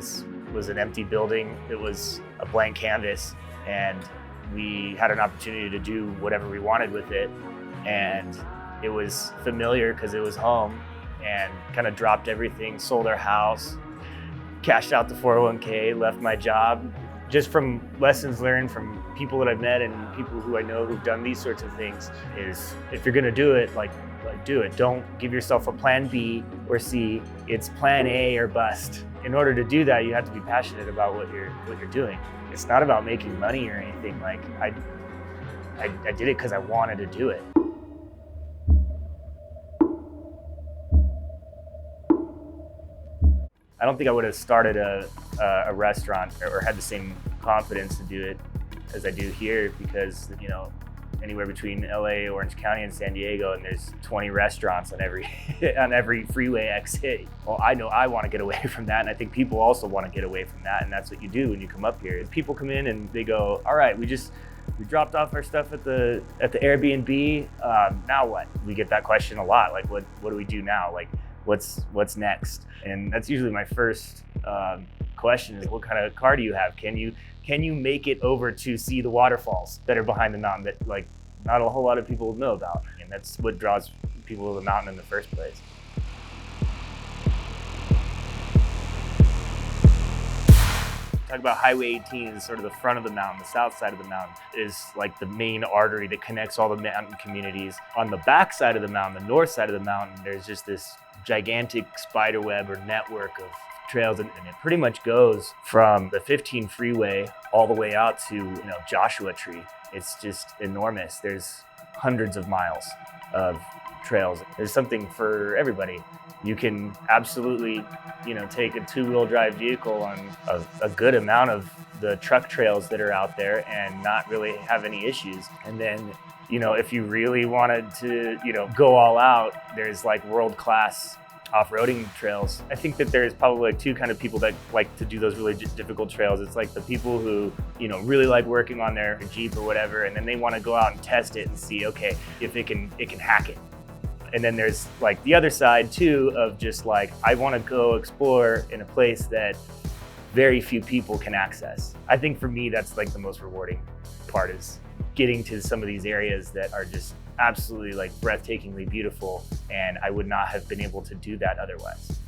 This was an empty building. It was a blank canvas, and we had an opportunity to do whatever we wanted with it. And it was familiar because it was home, and kind of dropped everything, sold our house, cashed out the 401k, left my job. Just from lessons learned from people that I've met and people who I know who've done these sorts of things is, if you're gonna do it, like do it. Don't give yourself a plan B or C. It's plan A or bust. In order to do that, you have to be passionate about what you're doing. It's not about making money or anything. Like I did it because I wanted to do it. I don't think I would have started a restaurant or had the same confidence to do it as I do here, because, you know, anywhere between LA, Orange County, and San Diego, and there's 20 restaurants on every freeway exit. Well, I know I want to get away from that, and I think people also want to get away from that, and that's what you do when you come up here. People come in and they go, all right, we dropped off our stuff at the Airbnb. Now what? We get that question a lot. Like, what do we do now? Like, what's next? And that's usually my first question is, what kind of car do you have? Can you make it over to see the waterfalls that are behind the mountain that, like, not a whole lot of people know about? And that's what draws people to the mountain in the first place. Talk about Highway 18 is sort of the front of the mountain. The south side of the mountain is like the main artery that connects all the mountain communities. On the back side of the mountain, the north side of the mountain, there's just this gigantic spider web or network of trails, and it pretty much goes from the 15 freeway all the way out to, you know, Joshua Tree. It's just enormous. There's hundreds of miles of trails. There's something for everybody. You can absolutely, you know, take a two-wheel drive vehicle on a good amount of the truck trails that are out there and not really have any issues. And then, you know, if you really wanted to, you know, go all out, there's like world-class off-roading trails. I think that there's probably like two kind of people that like to do those really difficult trails. It's like the people who, you know, really like working on their Jeep or whatever, and then they want to go out and test it and see, okay, if it can hack it. And then there's like the other side too of just like, I want to go explore in a place that very few people can access. I think for me, that's like the most rewarding part, is getting to some of these areas that are just absolutely like breathtakingly beautiful, and I would not have been able to do that otherwise.